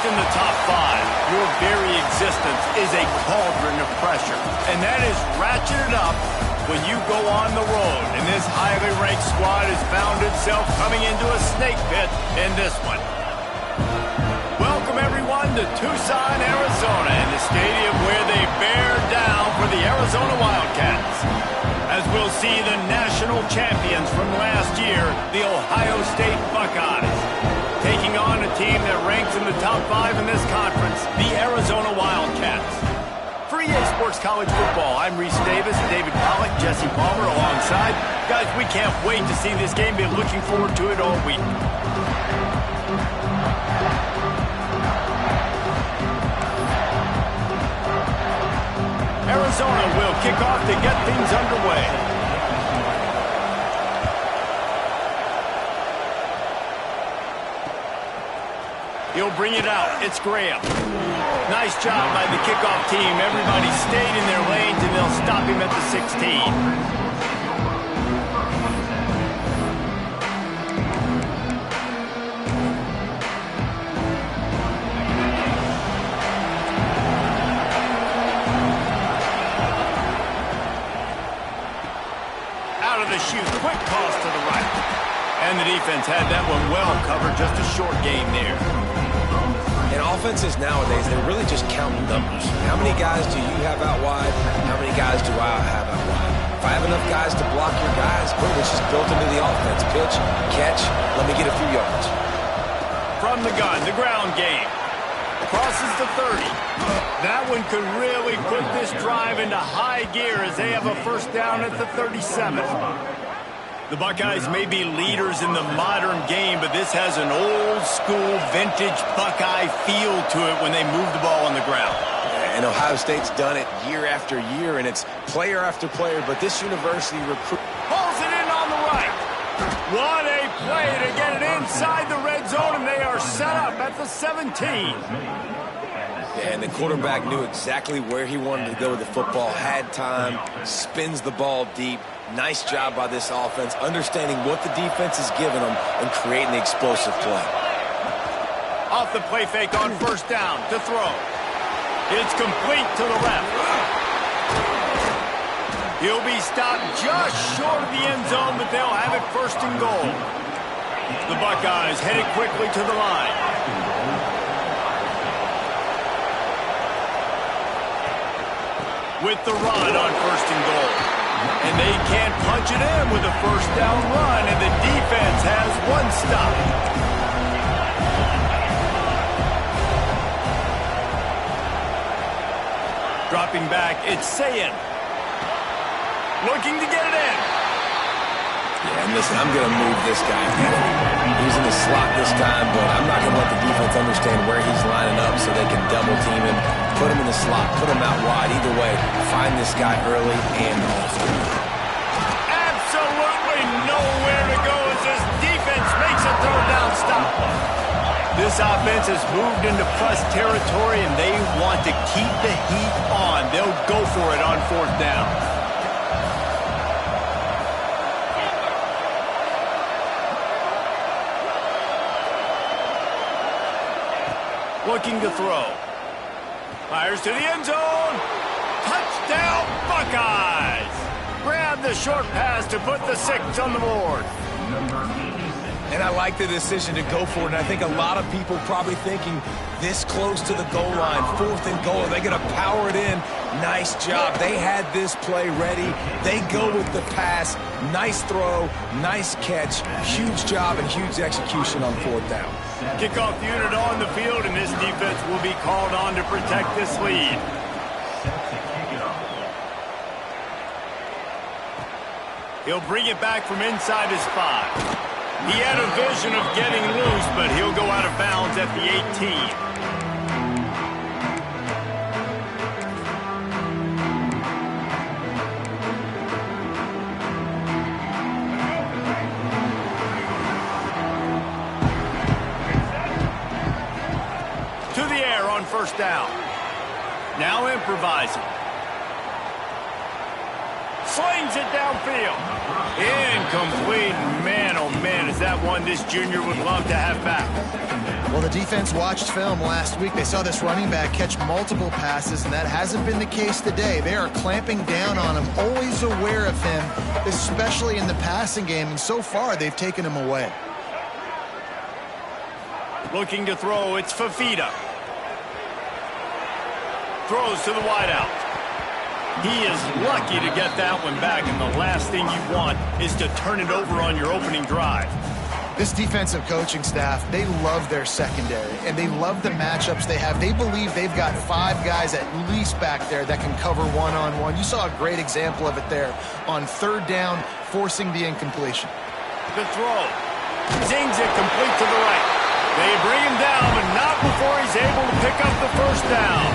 ranked in the top 5, your very existence is a cauldron of pressure. And that is ratcheted up when you go on the road. And this highly ranked squad has found itself coming into a snake pit in this one. Welcome, everyone, to Tucson, Arizona, and the stadium where they bear down for the Arizona Wildcats. As we'll see the national champions from last year, the Ohio State Buckeyes, taking on a team that ranks in the top 5 in this conference, the Arizona Wildcats. For EA Sports College Football, I'm Reese Davis, David Pollack, Jesse Palmer alongside. Guys, we can't wait to see this game. Been looking forward to it all week. Arizona will kick off to get things underway. He'll bring it out. It's Graham. Nice job by the kickoff team. Everybody stayed in their lanes, and they'll stop him at the 16. The shoot, quick toss to the right. And the defense had that one well covered, just a short game there. In offenses nowadays, they're really just counting numbers. How many guys do you have out wide? How many guys do I have out wide? If I have enough guys to block your guys, boom, it's just built into the offense. Pitch, catch, let me get a few yards. From the gun, the ground game. Crosses the 30. That one could really put this drive into high gear as they have a first down at the 37. The Buckeyes may be leaders in the modern game, but this has an old-school, vintage Buckeye feel to it when they move the ball on the ground. And Ohio State's done it year after year, and it's player after player, but this university recruit... Pulls it in on the right. What a play to get it inside the red zone, and they are set up at the 17. Yeah, and the quarterback knew exactly where he wanted to go with the football, had time, spins the ball deep. Nice job by this offense, understanding what the defense is giving them and creating the explosive play. Off the play fake on first down to throw. It's complete to the left. He'll be stopped just short of the end zone, but they'll have it first and goal. The Buckeyes headed quickly to the line. With the run on first and goal. And they can't punch it in with a first down run, and the defense has one stop. Dropping back, it's Sayin. Looking to get it in. Yeah, and listen, I'm going to move this guy. He's in the slot this time, but I'm not going to let the defense understand where he's lining up so they can double team him, put him in the slot, put him out wide. Either way, find this guy early and often. Absolutely nowhere to go as this defense makes a third down stop. This offense has moved into plus territory, and they want to keep the heat on. They'll go for it on fourth down. Looking to throw. Fires to the end zone. Touchdown, Buckeyes! Grab the short pass to put the 6 on the board. And I like the decision to go for it. And I think a lot of people probably thinking this close to the goal line, fourth and goal, are they going to power it in? Nice job. They had this play ready. They go with the pass. Nice throw, nice catch. Huge job and huge execution on fourth down. Kickoff unit on the field, and this defense will be called on to protect this lead. He'll bring it back from inside his 5. He had a vision of getting loose, but he'll go out of bounds at the 18. To the air on first down. Now improvising. Slings it downfield. Incomplete. Man, oh man, is that one this junior would love to have back. Well, the defense watched film last week. They saw this running back catch multiple passes, and that hasn't been the case today. They are clamping down on him, always aware of him, especially in the passing game, and so far they've taken him away. Looking to throw, it's Fafita. Throws to the wideout. He is lucky to get that one back, and the last thing you want is to turn it over on your opening drive. This defensive coaching staff, they love their secondary, and they love the matchups they have. They believe they've got 5 guys at least back there that can cover one-on-one. You saw a great example of it there on 3rd down, forcing the incompletion. The throw. Zings it complete to the right. They bring him down, but not before he's able to pick up the first down.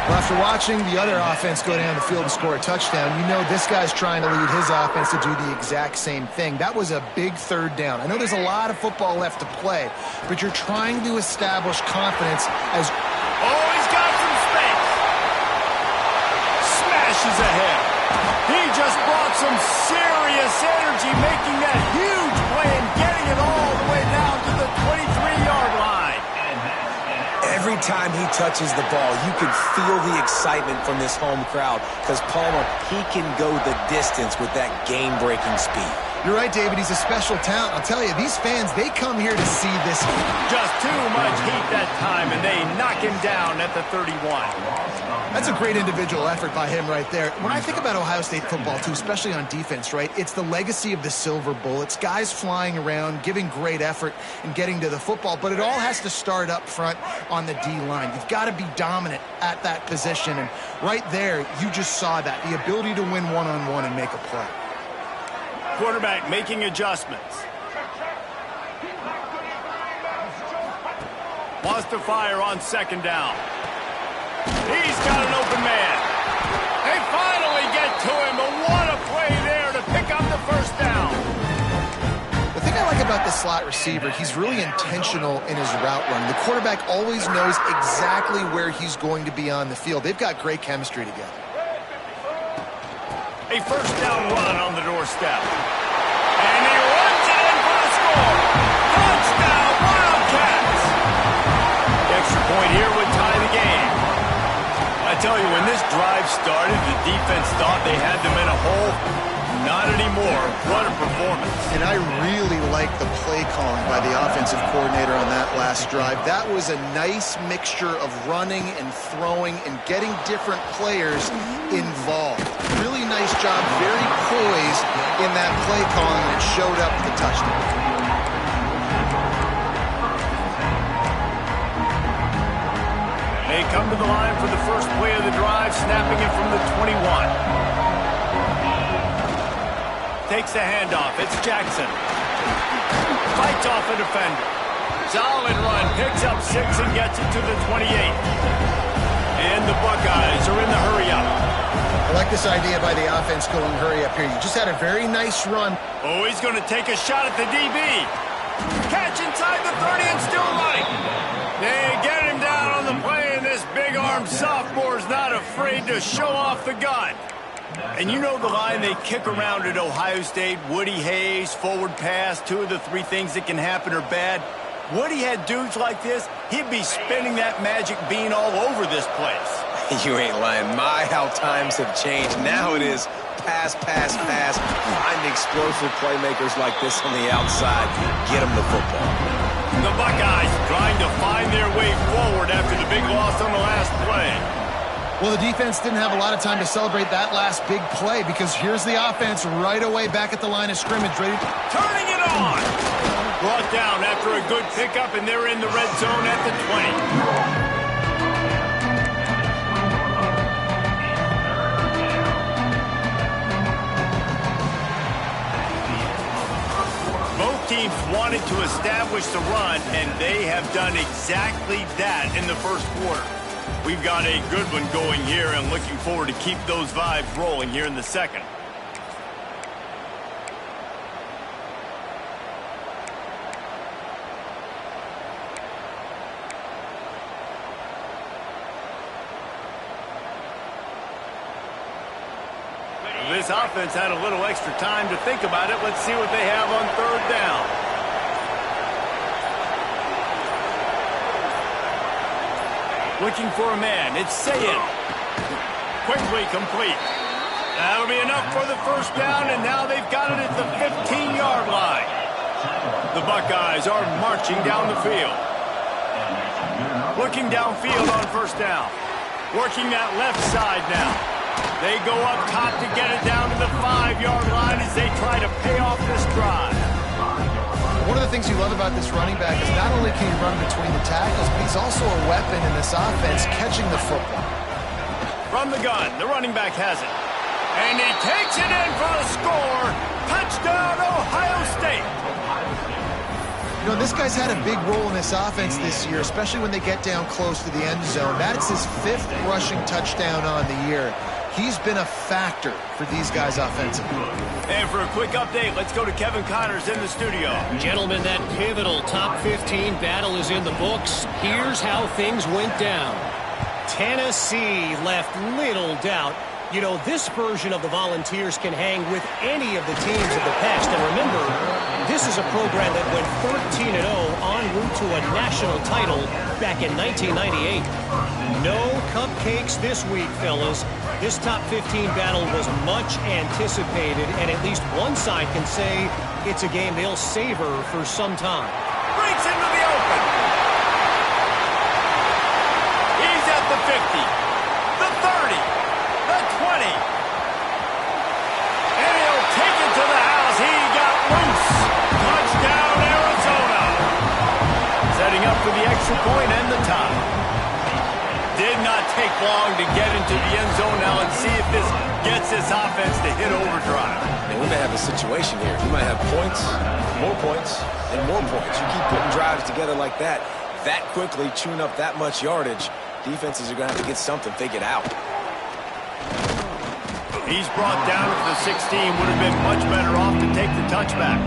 Well, after watching the other offense go down the field and score a touchdown, you know this guy's trying to lead his offense to do the exact same thing. That was a big 3rd down. I know there's a lot of football left to play, but you're trying to establish confidence as... Oh, he's got some space. Smashes ahead. He just brought some serious energy, making that huge play and getting it all the way down to the 23-yard line. Every time he touches the ball, you can feel the excitement from this home crowd because Palmer, he can go the distance with that game-breaking speed. You're right, David. He's a special talent. I'll tell you, these fans, they come here to see this. Just too much heat that time, and they knock him down at the 31. That's a great individual effort by him right there. When I think about Ohio State football, too, especially on defense, right, it's the legacy of the Silver Bullets, guys flying around, giving great effort and getting to the football, but it all has to start up front on the D-line. You've got to be dominant at that position, and right there, you just saw that, the ability to win one-on-one and make a play. Quarterback making adjustments. Wants to fire on 2nd down. He's got an open man. They finally get to him, but what a play there to pick up the first down. The thing I like about this slot receiver, he's really intentional in his route run. The quarterback always knows exactly where he's going to be on the field. They've got great chemistry together. A first down run on the doorstep. And he runs it in for the score. Touchdown, Wildcats. The extra point here would tie the game. I tell you, when this drive started, the defense thought they had them in a hole. Not anymore. What a performance. And I really like the play calling by the offensive coordinator on that last drive. That was a nice mixture of running and throwing and getting different players involved. Really nice job, very poised in that play calling, and it showed up with the touchdown. They come to the line for the first play of the drive, snapping it from the 21. Takes the handoff. It's Jackson. Fights off a defender. Solid run. Picks up 6 and gets it to the 28. And the Buckeyes are in the hurry-up. I like this idea by the offense going hurry-up here. You just had a very nice run. Oh, he's going to take a shot at the DB. Catch inside the 30 and still running. They get him down on the play, and this big-armed sophomore's not afraid to show off the gun. And you know the line they kick around at Ohio State, Woody Hayes, forward pass, 2 of the 3 things that can happen are bad. Woody had dudes like this, he'd be spinning that magic bean all over this place. You ain't lying. My, how times have changed. Now it is pass, pass, pass. Find explosive playmakers like this on the outside. Get them the football. The Buckeyes trying to find their way forward after the big loss on the last play. Well, the defense didn't have a lot of time to celebrate that last big play because here's the offense right away back at the line of scrimmage, ready. Turning it on. Brought down after a good pickup, and they're in the red zone at the 20. Both teams wanted to establish the run, and they have done exactly that in the first quarter. We've got a good one going here and looking forward to keep those vibes rolling here in the second. this offense had a little extra time to think about it. Let's see what they have on third down. Looking for a man. It's Sayin. Quickly complete. That'll be enough for the first down, and now they've got it at the 15-yard line. The Buckeyes are marching down the field. Looking downfield on first down. Working that left side now. They go up top to get it down to the 5-yard line as they try to pay off this drive. One of the things you love about this running back is not only can he run between the tackles, but he's also a weapon in this offense, catching the football. From the gun, the running back has it. And he takes it in for a score. Touchdown, Ohio State. You know, this guy's had a big role in this offense this year, especially when they get down close to the end zone. That's his 5th rushing touchdown on the year. He's been a factor for these guys offensively. And for a quick update, let's go to Kevin Connors in the studio. Gentlemen, that pivotal top 15 battle is in the books. Here's how things went down. Tennessee left little doubt. You know, this version of the Volunteers can hang with any of the teams of the past. And remember, this is a program that went 13-0 en route to a national title back in 1998. No cupcakes this week, fellas. This top 15 battle was much anticipated, and at least one side can say it's a game they'll savor for some time. Breaks into the open. He's at the 50, the 30, the 20. And he'll take it to the house. He got loose. Touchdown, Arizona. Setting up for the extra point and the tie. Did not take long to get into the end zone. Now let's see if this gets this offense to hit overdrive. And we may have a situation here. You might have points, and more points. You keep putting drives together like that quickly, chewing up that much yardage, defenses are going to have to get something figured out. He's brought down to the 16. Would have been much better off to take the touchback.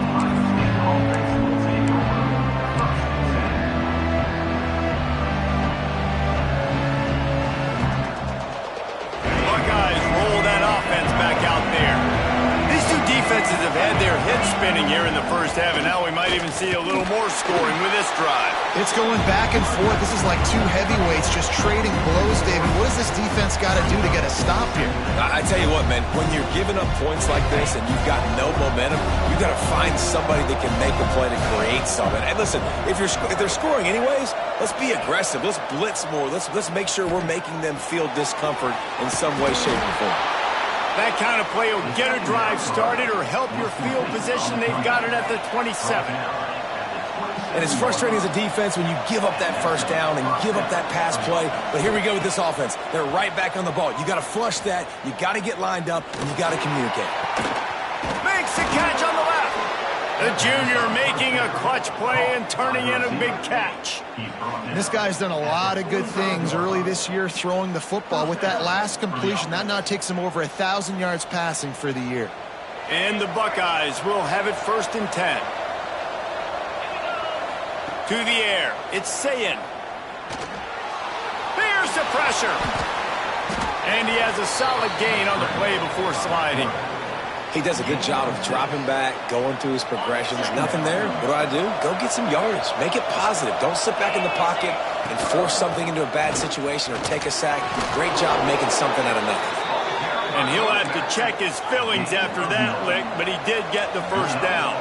Defenses have had their heads spinning here in the first half, and now we might even see a little more scoring with this drive. It's going back and forth. This is like two heavyweights just trading blows, David. What does this defense got to do to get a stop here? I tell you what, man, when you're giving up points like this and you've got no momentum, you've got to find somebody that can make a play to create something. And listen, if they're scoring anyways, let's be aggressive. Let's blitz more. Let's make sure we're making them feel discomfort in some way, shape, or form. That kind of play will get a drive started or help your field position. They've got it at the 27. And it's frustrating as a defense when you give up that first down and you give up that pass play. But here we go with this offense. They're right back on the ball. You got to flush that. You got to get lined up, and you got to communicate. Makes the catch on the left. The junior making a clutch play and turning in a big catch. This guy's done a lot of good things early this year throwing the football. With that last completion, that now takes him over 1,000 yards passing for the year. And the Buckeyes will have it 1st and 10. To the air, it's Sayin. There's the pressure. And he has a solid gain on the play before sliding. He does a good job of dropping back, going through his progressions. Nothing there. What do? Go get some yardage. Make it positive. Don't sit back in the pocket and force something into a bad situation or take a sack. Great job making something out of nothing. And he'll have to check his fillings after that lick, but he did get the first down.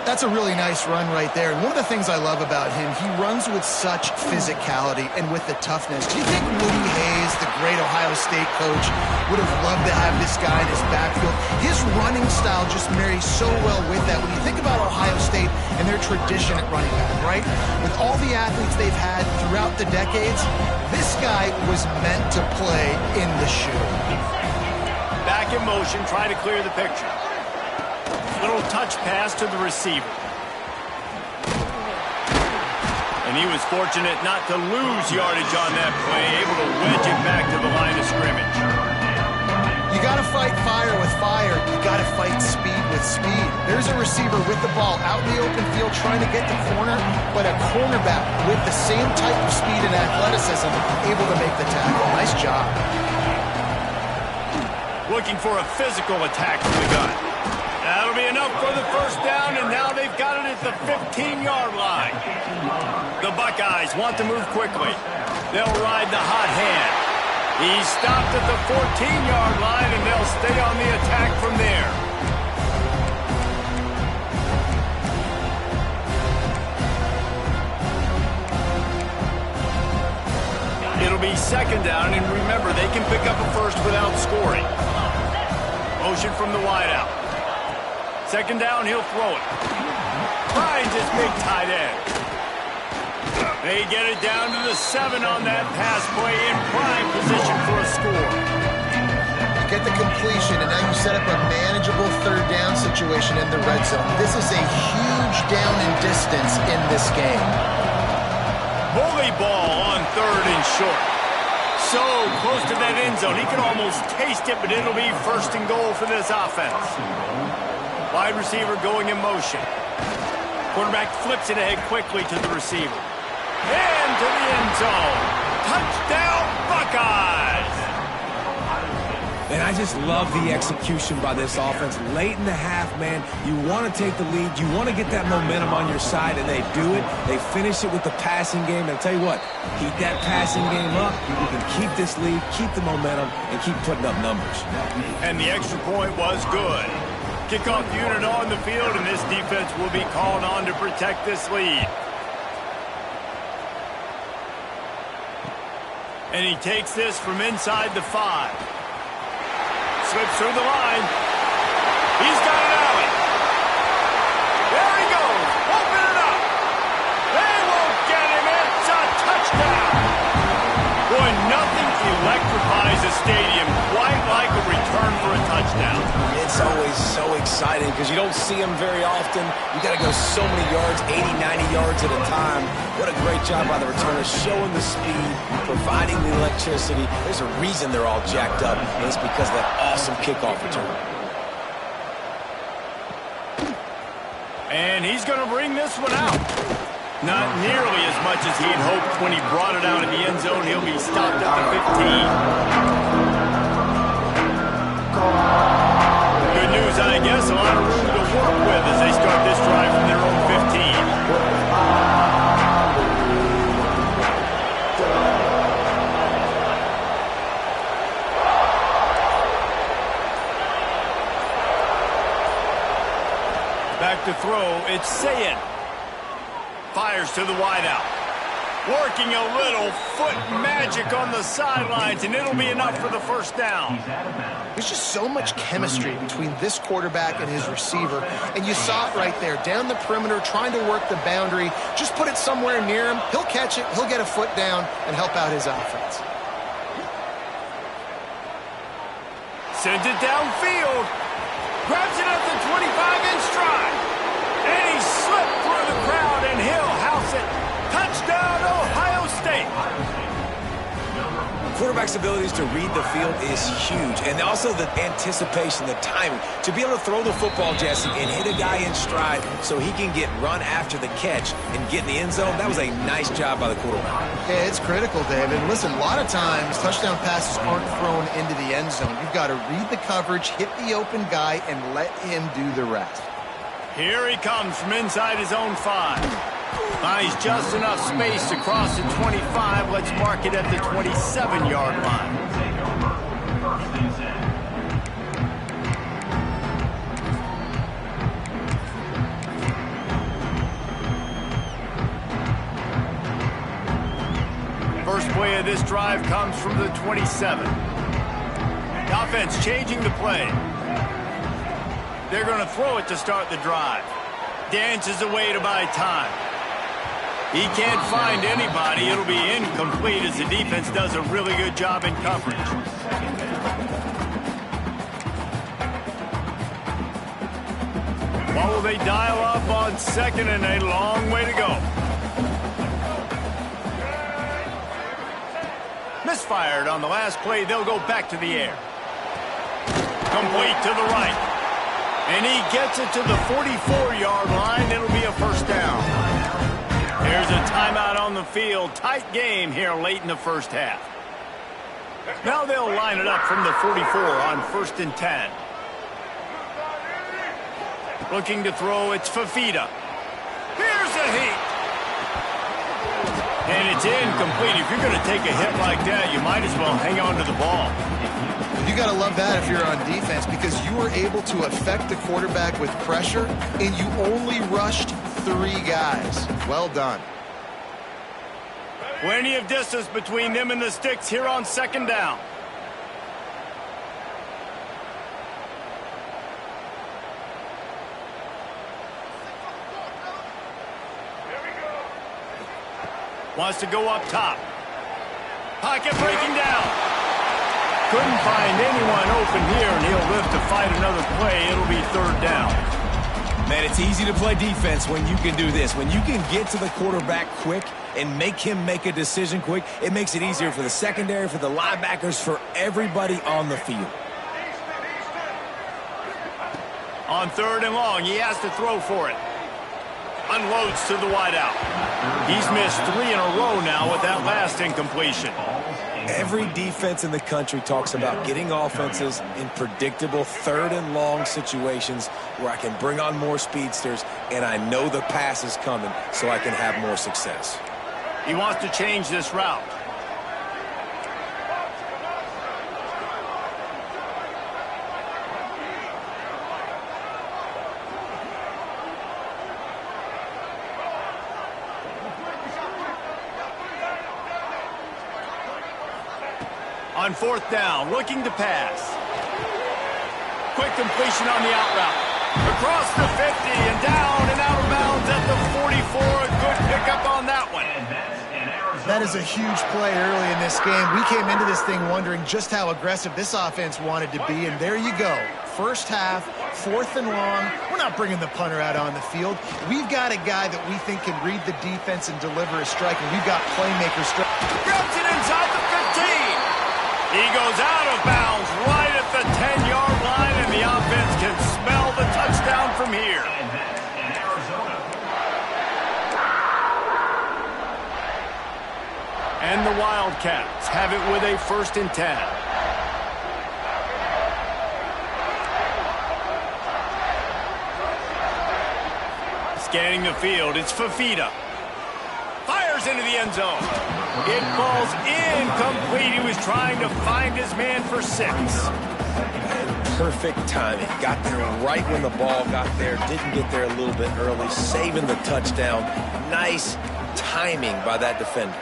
That's a really nice run right there. And one of the things I love about him, he runs with such physicality and with the toughness. Do you think Woody Hayes, the great Ohio State coach, would have loved to have this guy in his backfield? His running style just marries so well with that. When you think about Ohio State and their tradition at running back, right? With all the athletes they've had throughout the decades, this guy was meant to play in the shoe. Back in motion, try to clear the picture. Little touch pass to the receiver. And he was fortunate not to lose yardage on that play, able to wedge it back to the line of scrimmage. You got to fight fire with fire. You got to fight speed with speed. There's a receiver with the ball out in the open field trying to get the corner, but a cornerback with the same type of speed and athleticism able to make the tackle. Nice job. Looking for a physical attack from the gun. That'll be enough for the first down, and now they've got it at the 15-yard line. The Buckeyes want to move quickly. They'll ride the hot hand. He's stopped at the 14-yard line, and they'll stay on the attack from there. It'll be second down, and remember, they can pick up a first without scoring. Motion from the wideout. Second down, he'll throw it. Finds his big tight end. They get it down to the 7 on that pass play in prime position for a score. You get the completion, and now you set up a manageable third down situation in the red zone. This is a huge down in distance in this game. Bully ball on third and short. So close to that end zone. He can almost taste it, but it'll be first and goal for this offense. Wide receiver going in motion. Quarterback flips it ahead quickly to the receiver. And to the end zone. Touchdown, Buckeyes! And I just love the execution by this offense. Late in the half, man, you want to take the lead. You want to get that momentum on your side, and they do it. They finish it with the passing game. And I'll tell you what, keep that passing game up. You can keep this lead, keep the momentum, and keep putting up numbers. And the extra point was good. Kickoff unit on the field, and this defense will be called on to protect this lead. And he takes this from inside the 5. Slips through the line. He's got an alley. There he goes. Open it up. They won't get him. It's a touchdown. Boy, nothing electrifies a stadium quite like a return for a touchdown. It's always so exciting because you don't see them very often. You got to go so many yards, 80, 90 yards at a time. What a great job by the returners, showing the speed, providing the electricity. There's a reason they're all jacked up, and it's because of that awesome kickoff return. And he's going to bring this one out. Not nearly as much as he'd hoped when he brought it out in the end zone. He'll be stopped at the 15. Good news, I guess. A lot of room to work with as they start this drive from their own 15. Back to throw, it's Sayin. Fires to the wideout. Working a little foot magic on the sidelines, and it'll be enough for the first down. There's just so much chemistry between this quarterback and his receiver, and you saw it right there, down the perimeter, trying to work the boundary. Just put it somewhere near him. He'll catch it, he'll get a foot down, and help out his offense. Sends it downfield. Grabs it at the 25 in stride. And he slipped through the crowd, and he'll house it. Touchdown, Ohio State. Quarterback's abilities to read the field is huge, and also the anticipation, the timing. To be able to throw the football, Jesse, and hit a guy in stride so he can get run after the catch and get in the end zone, that was a nice job by the quarterback. Yeah, it's critical, David. Listen, a lot of times touchdown passes aren't thrown into the end zone. You've got to read the coverage, hit the open guy, and let him do the rest. Here he comes from inside his own 5. Finds just enough space to cross the 25. Let's mark it at the 27-yard line. First play of this drive comes from the 27. The offense changing the play. They're going to throw it to start the drive. Dances away to buy time. He can't find anybody. It'll be incomplete as the defense does a really good job in coverage. What will they dial up on second, and a long way to go. Misfired on the last play. They'll go back to the air. Complete to the right. And he gets it to the 44-yard line. It'll be a first down. There's a timeout on the field. Tight game here late in the first half. Now they'll line it up from the 44 on 1st and 10. Looking to throw, it's Fafita. Here's a heat. And it's incomplete. If you're going to take a hit like that, you might as well hang on to the ball. You got to love that if you're on defense, because you were able to affect the quarterback with pressure, and you only rushed 3 guys. Well done. Plenty of distance between them and the sticks here on 2nd down. Wants to go up top. Pocket breaking down. Couldn't find anyone open here, and he'll live to fight another play. It'll be 3rd down. Man, it's easy to play defense when you can do this. When you can get to the quarterback quick and make him make a decision quick, it makes it easier for the secondary, for the linebackers, for everybody on the field. On 3rd and long, he has to throw for it. Unloads to the wideout. He's missed 3 in a row now with that last incompletion. Every defense in the country talks about getting offenses in predictable 3rd and long situations where I can bring on more speedsters and I know the pass is coming so I can have more success. He wants to change this route. On 4th down, looking to pass. Quick completion on the out route. Across the 50 and down and out of bounds at the 44. A good pickup on that one. That is a huge play early in this game. We came into this thing wondering just how aggressive this offense wanted to be, and there you go. First half, 4th and long. We're not bringing the punter out on the field. We've got a guy that we think can read the defense and deliver a strike, and we've got playmakers. Grabs it inside the 15. He goes out of bounds right at the 10-yard line, and the offense can smell the touchdown from here. And the Wildcats have it with a 1st and 10. Scanning the field, it's Fafita. Fires into the end zone. It falls incomplete. He was trying to find his man for 6. Perfect timing. Got there right when the ball got there. Didn't get there a little bit early. Saving the touchdown. Nice timing by that defender.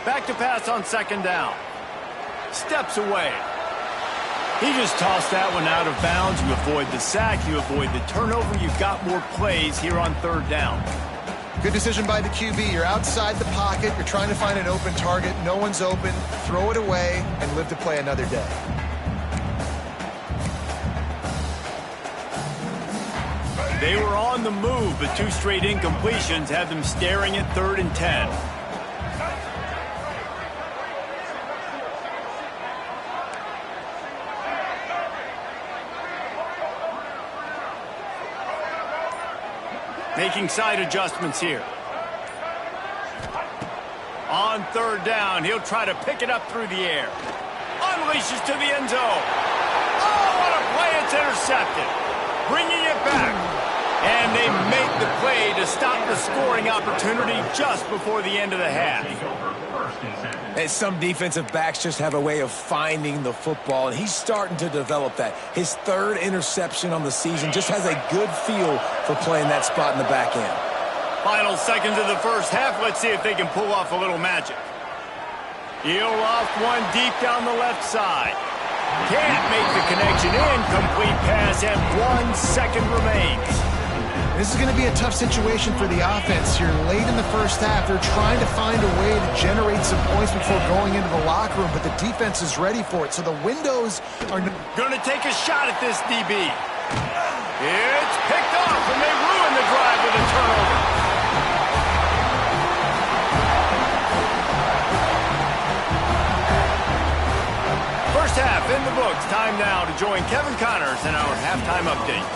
Back to pass on 2nd down. Steps away. He just tossed that one out of bounds. You avoid the sack. You avoid the turnover. You've got more plays here on 3rd down. Good decision by the QB. You're outside the pocket. You're trying to find an open target. No one's open. Throw it away and live to play another day. They were on the move, but 2 straight incompletions had them staring at 3rd and 10. Making side adjustments here. On 3rd down, he'll try to pick it up through the air. Unleashes to the end zone. Oh, what a play. It's intercepted. Bringing it back. And they make the play to stop the scoring opportunity just before the end of the half. And some defensive backs just have a way of finding the football, and he's starting to develop that. His 3rd interception on the season, just has a good feel for playing that spot in the back end. Final seconds of the first half. Let's see if they can pull off a little magic. He'll off one deep down the left side. Can't make the connection. Incomplete pass, and 1 second remains. This is going to be a tough situation for the offense here. Late in the first half, they're trying to find a way to generate some points before going into the locker room, but the defense is ready for it. So the windows are going to take a shot at this DB. It's picked off, and they ruin the drive with a turnover. First half in the books. Time now to join Kevin Connors in our halftime update.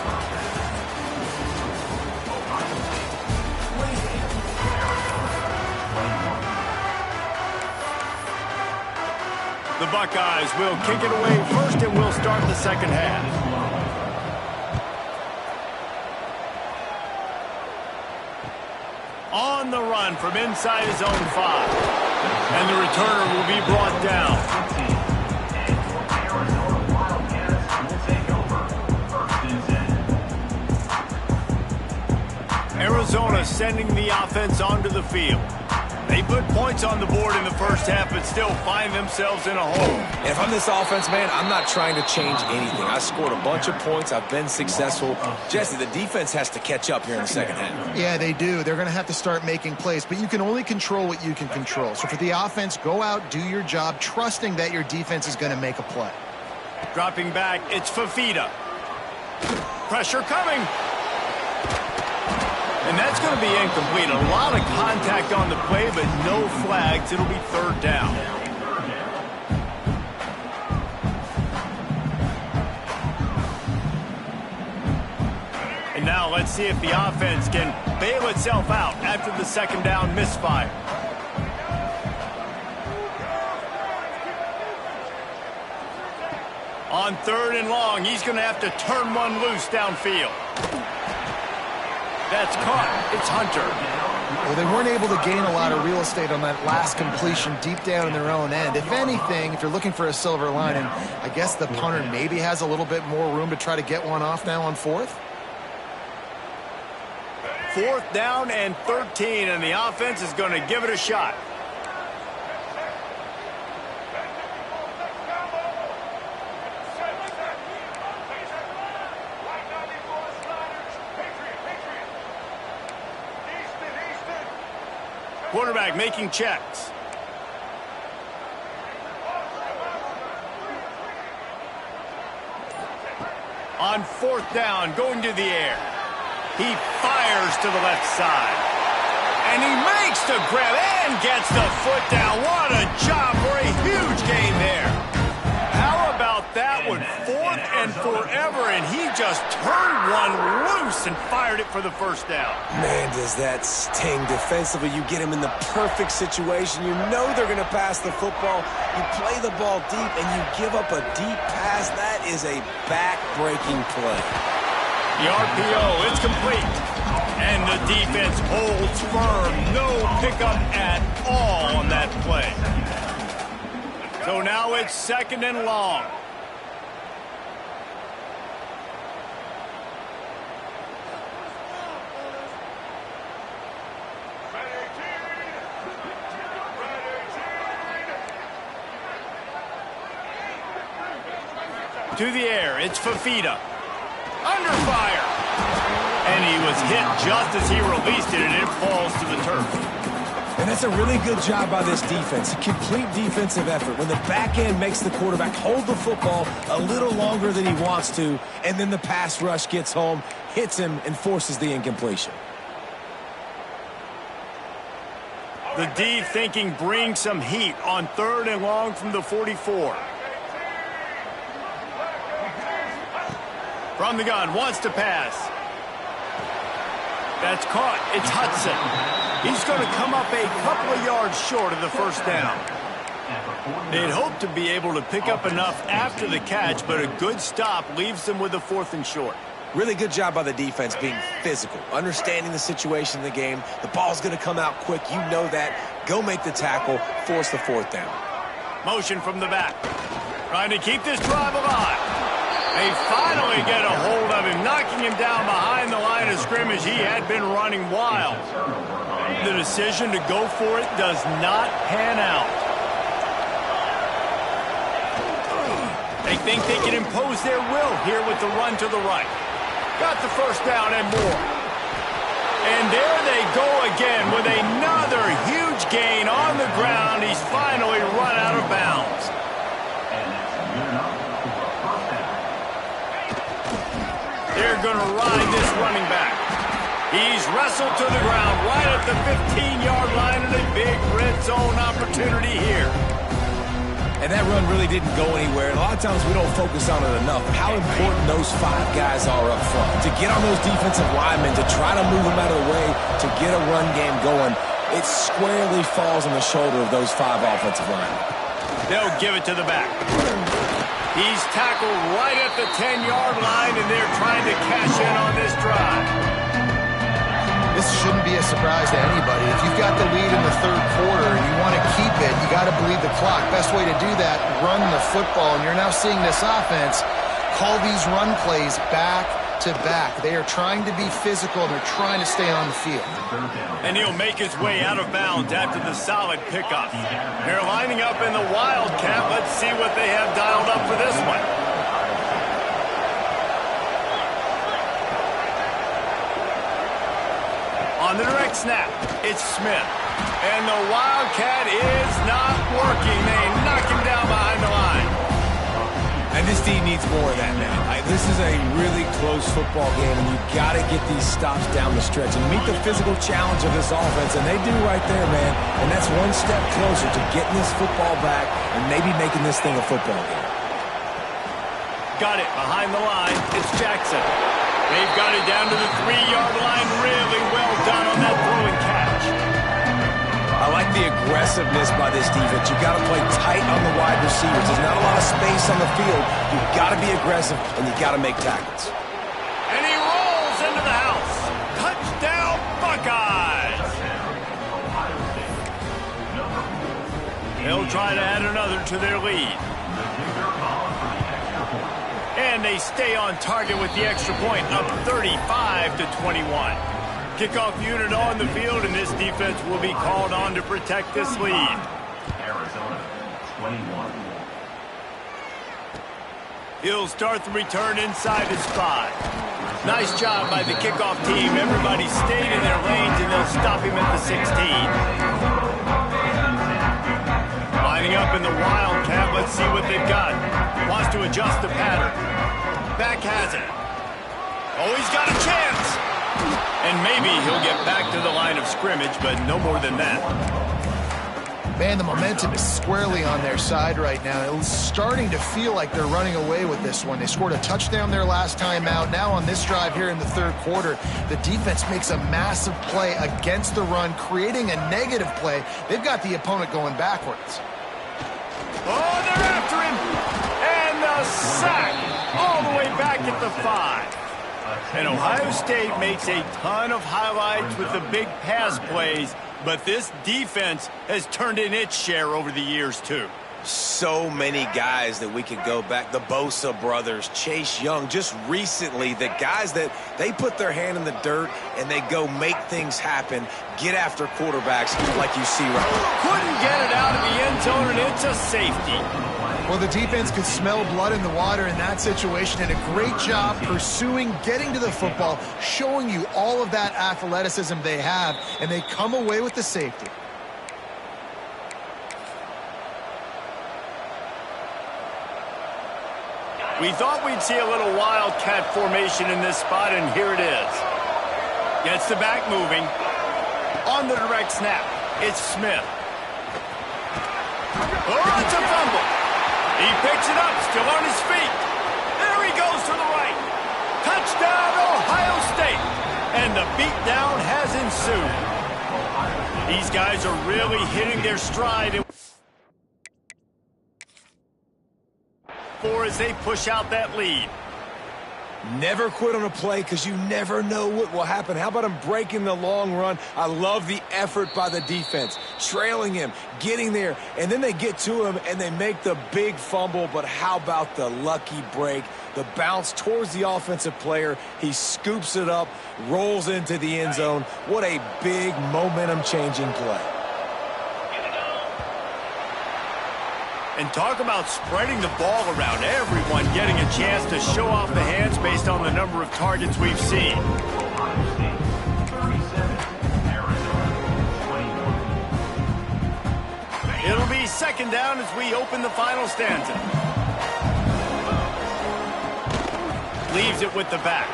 The Buckeyes will kick it away first, and we'll start the second half. On the run from inside his own 5. And the returner will be brought down. Arizona sending the offense onto the field. They put points on the board in the first half, but still find themselves in a hole. And if I'm this offense, man, I'm not trying to change anything. I scored a bunch of points. I've been successful. Jesse, the defense has to catch up here in the second half. Yeah, they do. They're going to have to start making plays, but you can only control what you can control. So for the offense, go out, do your job, trusting that your defense is going to make a play. Dropping back, it's Fafita. Pressure coming. And that's going to be incomplete. A lot of contact on the play, but no flags. It'll be third down. And now let's see if the offense can bail itself out after the second down misfire. On third and long, he's going to have to turn one loose downfield. That's caught. It's Hunter. Well, they weren't able to gain a lot of real estate on that last completion deep down in their own end. If anything, if you're looking for a silver lining, I guess the punter maybe has a little bit more room to try to get one off now on fourth. 4th down and 13, and the offense is going to give it a shot. Quarterback making checks. On 4th down, going to the air. He fires to the left side. And he makes the grab and gets the foot down. What a job for a huge gain there. How about that one? 4th and forever, and he just turned one loose and fired it for the first down. Man, does that sting defensively. You get him in the perfect situation. You know they're going to pass the football. You play the ball deep, and you give up a deep pass. That is a back-breaking play. The RPO, it's complete. And the defense holds firm. No pickup at all on that play. So now it's 2nd and long. To the air, it's Fafita. Under fire. And he was hit just as he released it, and it falls to the turf. And that's a really good job by this defense. A complete defensive effort. When the back end makes the quarterback hold the football a little longer than he wants to, and then the pass rush gets home, hits him, and forces the incompletion. The D thinking bring some heat on 3rd and long from the 44. From the gun, wants to pass. That's caught. It's Hudson. He's going to come up a couple of yards short of the first down. They'd hoped to be able to pick up enough after the catch, but a good stop leaves them with a 4th and short. Really good job by the defense being physical, understanding the situation in the game. The ball's going to come out quick. You know that. Go make the tackle, force the 4th down. Motion from the back. Trying to keep this drive alive. They finally get a hold of him, knocking him down behind the line of scrimmage. He had been running wild. The decision to go for it does not pan out. They think they can impose their will here with the run to the right. Got the first down and more. And there they go again with another huge gain on the ground. He's finally run out of bounds. They're going to ride this running back. He's wrestled to the ground right at the 15-yard line, and a big red zone opportunity here. And that run really didn't go anywhere. And a lot of times we don't focus on it enough. How important those 5 guys are up front. To get on those defensive linemen, to try to move them out of the way, to get a run game going, it squarely falls on the shoulder of those 5 offensive linemen. They'll give it to the back. He's tackled right at the 10-yard line, and they're trying to cash in on this drive. This shouldn't be a surprise to anybody. If you've got the lead in the third quarter and you want to keep it, you got to bleed the clock. Best way to do that, run the football. And you're now seeing this offense call these run plays back to back. They are trying to be physical, and they're trying to stay on the field. And he'll make his way out of bounds after the solid pickup. They're lining up in the Wildcat. Let's see what they have dialed up for this one. On the direct snap, it's Smith. And the Wildcat is not working. They knock him down behind the line. And this team needs more of that, man. This is a really close football game, and you've got to get these stops down the stretch and meet the physical challenge of this offense, and they do right there, man. And that's one step closer to getting this football back and maybe making this thing a football game. Got it behind the line. It's Jackson. They've got it down to the 3-yard line. Really well done on that throw and catch. I like the aggressiveness by this defense. You've got to play tight on the wide receivers. There's not a lot of space on the field. You've got to be aggressive, and you've got to make tackles. And he rolls into the house. Touchdown, Buckeyes. They'll try to add another to their lead. And they stay on target with the extra point, up 35-21. Kickoff unit on the field, and this defense will be called on to protect this lead. Arizona, 21. He'll start the return inside his 5. Nice job by the kickoff team. Everybody stayed in their lanes, and they'll stop him at the 16. Lining up in the Wildcat. Let's see what they've got. Wants to adjust the pattern. Back has it. Oh, he's got a chance. And maybe he'll get back to the line of scrimmage, but no more than that. Man, the momentum is squarely on their side right now. It's starting to feel like they're running away with this one. They scored a touchdown their last time out. Now on this drive here in the third quarter, the defense makes a massive play against the run, creating a negative play. They've got the opponent going backwards. Oh, they're after him. And the sack all the way back at the 5. And Ohio State makes a ton of highlights with the big pass plays, but this defense has turned in its share over the years, too. So many guys that we could go back. The Bosa brothers, Chase Young, just recently, the guys that they put their hand in the dirt and they go make things happen, get after quarterbacks like you see right now. Couldn't get it out of the end zone, and it's a safety. Well, the defense could smell blood in the water in that situation, and a great job pursuing, getting to the football, showing you all of that athleticism they have, and they come away with the safety. We thought we'd see a little Wildcat formation in this spot, and here it is. Gets the back moving. On the direct snap, it's Smith. Oh, it's a fumble. He picks it up, still on his feet. There he goes to the right. Touchdown, Ohio State. And the beatdown has ensued. These guys are really hitting their stride as they push out that lead. Never quit on a play because you never know what will happen. How about him breaking the long run? I love the effort by the defense. Trailing him, getting there, and then they get to him and they make the big fumble. But how about the lucky break? The bounce towards the offensive player. He scoops it up, rolls into the end zone. What a big momentum-changing play. And talk about spreading the ball around. Everyone getting a chance to show off the hands based on the number of targets we've seen. It'll be second down as we open the final stanza. Leaves it with the back.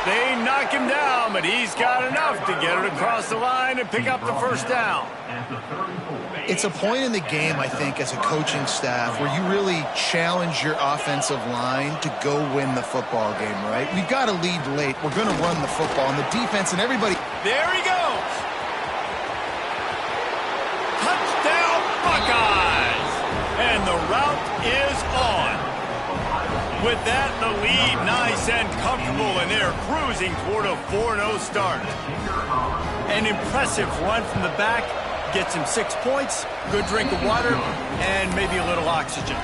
They knock him down, but he's got enough to get it across the line and pick up the first down. It's a point in the game, I think, as a coaching staff where you really challenge your offensive line to go win the football game, right? We've got to lead late. We're going to run the football, and the defense and everybody. There he goes. Touchdown, Buckeyes. route is on. With that, the lead nice and comfortable, and they're cruising toward a 4-0 start. An impressive run from the back. Gets him 6 points, good drink of water, and maybe a little oxygen.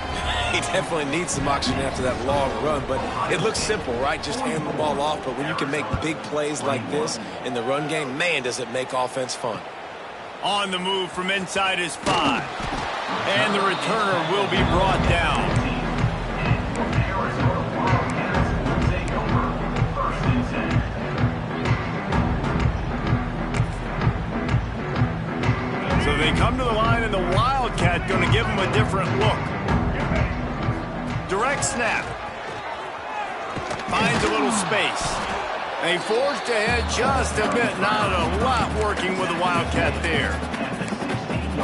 He definitely needs some oxygen after that long run, but it looks simple, right? Just hand the ball off, but when you can make big plays like this in the run game, man, does it make offense fun. On the move from inside his 5. And the returner will be brought down. So they come to the line, and the Wildcat going to give them a different look. Direct snap. Finds a little space. They forced ahead just a bit. Not a lot working with the Wildcat there.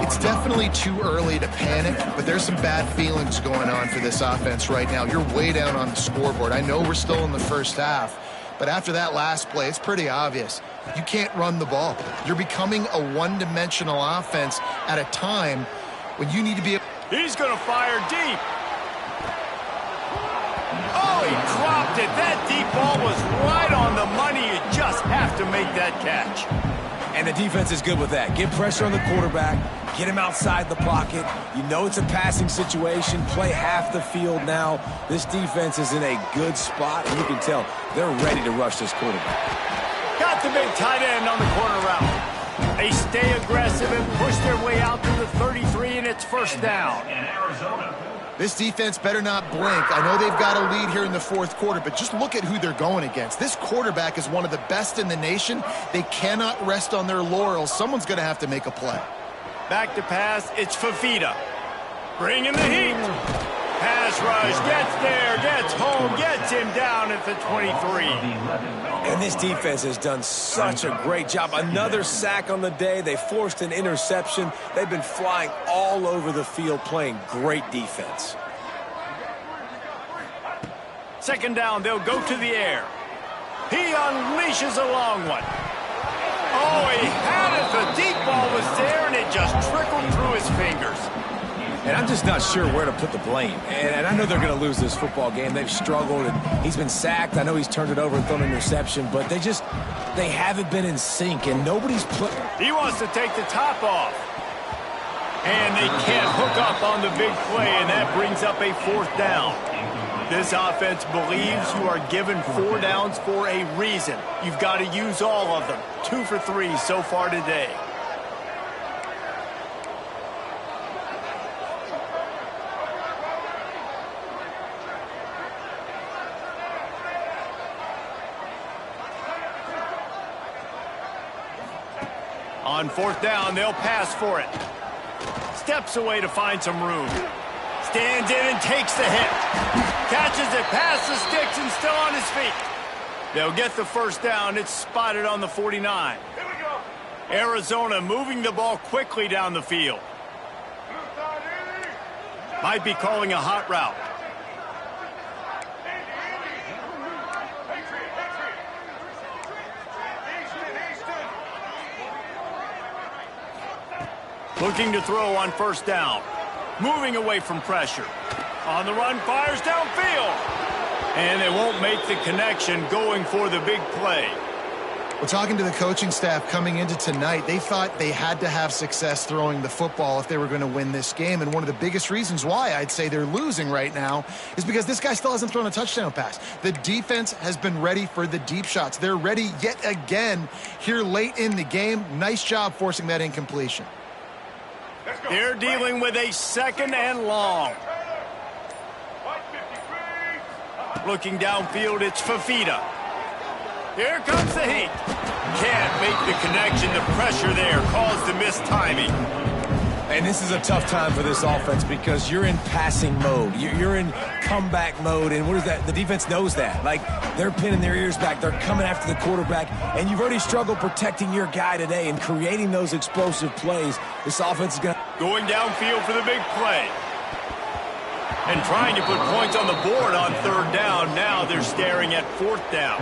It's definitely too early to panic, but there's some bad feelings going on for this offense right now. You're way down on the scoreboard. I know we're still in the first half, but after that last play, it's pretty obvious. You can't run the ball. You're becoming a one-dimensional offense at a time when you need to be... He's going to fire deep. Oh, he dropped it. That deep ball was right on the money. You just have to make that catch. And the defense is good with that. Get pressure on the quarterback. Get him outside the pocket. You know it's a passing situation. Play half the field now. This defense is in a good spot, and you can tell they're ready to rush this quarterback. Got the big tight end on the corner route. They stay aggressive and push their way out to the 33, and it's first down. In Arizona. This defense better not blink. I know they've got a lead here in the fourth quarter, but just look at who they're going against. This quarterback is one of the best in the nation. They cannot rest on their laurels. Someone's going to have to make a play. Back to pass, it's Fafita. Bringing the heat. Pass rush, gets there, gets home, gets him down at the 23. And this defense has done such a great job. Another sack on the day. They forced an interception. They've been flying all over the field playing great defense. Second down, they'll go to the air. He unleashes a long one. Oh, he had it. The deep ball was there, and it just trickled through his fingers. And I'm just not sure where to put the blame. And I know they're going to lose this football game. They've struggled, and he's been sacked. I know he's turned it over and thrown an interception, but they haven't been in sync, and nobody's put... He wants to take the top off. And they can't hook up on the big play, and that brings up a fourth down. This offense believes you are given 4 downs for a reason. You've got to use all of them. 2 for 3 so far today. On fourth down, they'll pass for it. Steps away to find some room. Stands in and takes the hit. Catches it past the sticks and still on his feet. They'll get the first down. It's spotted on the 49. Here we go. Arizona moving the ball quickly down the field. Might be calling a hot route. Looking to throw on first down. Moving away from pressure. On the run, fires downfield. And they won't make the connection going for the big play. Well, talking to the coaching staff coming into tonight, they thought they had to have success throwing the football if they were going to win this game. And one of the biggest reasons why I'd say they're losing right now is because this guy still hasn't thrown a touchdown pass. The defense has been ready for the deep shots. They're ready yet again here late in the game. Nice job forcing that incompletion. They're dealing with a second and long. Looking downfield, it's Fafita. Here comes the heat. Can't make the connection. The pressure there caused the missed timing. And this is a tough time for this offense because you're in passing mode. You're in comeback mode, and what is that? The defense knows that. Like, they're pinning their ears back. They're coming after the quarterback, and you've already struggled protecting your guy today and creating those explosive plays. This offense is going downfield for the big play. And trying to put points on the board on third down. Now they're staring at fourth down.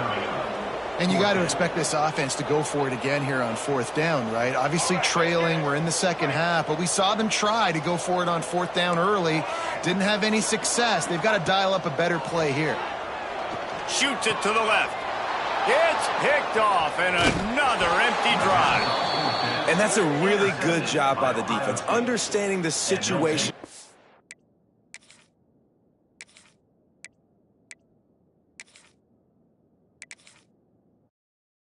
And you got to expect this offense to go for it again here on 4th down, right? Obviously trailing, we're in the second half, but we saw them try to go for it on 4th down early. Didn't have any success. They've got to dial up a better play here. Shoots it to the left. It's picked off, and another empty drive. And that's a really good job by the defense, understanding the situation.